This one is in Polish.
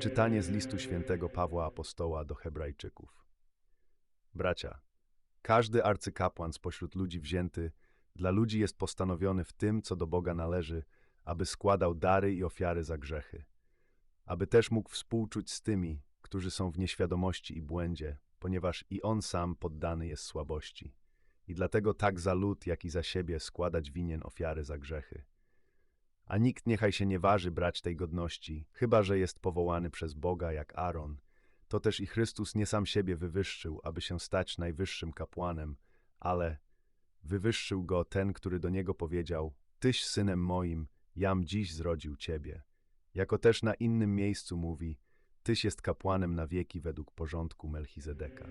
Czytanie z listu świętego Pawła Apostoła do Hebrajczyków. Bracia, każdy arcykapłan spośród ludzi wzięty dla ludzi jest postanowiony w tym, co do Boga należy, aby składał dary i ofiary za grzechy, aby też mógł współczuć z tymi, którzy są w nieświadomości i błędzie, ponieważ i on sam poddany jest słabości. I dlatego tak za lud, jak i za siebie składać winien ofiary za grzechy. A nikt niechaj się nie waży brać tej godności, chyba że jest powołany przez Boga jak Aaron. To też i Chrystus nie sam siebie wywyższył, aby się stać najwyższym kapłanem, ale wywyższył go ten, który do niego powiedział: Tyś synem moim, jam dziś zrodził ciebie. Jako też na innym miejscu mówi: Tyś jest kapłanem na wieki według porządku Melchizedeka.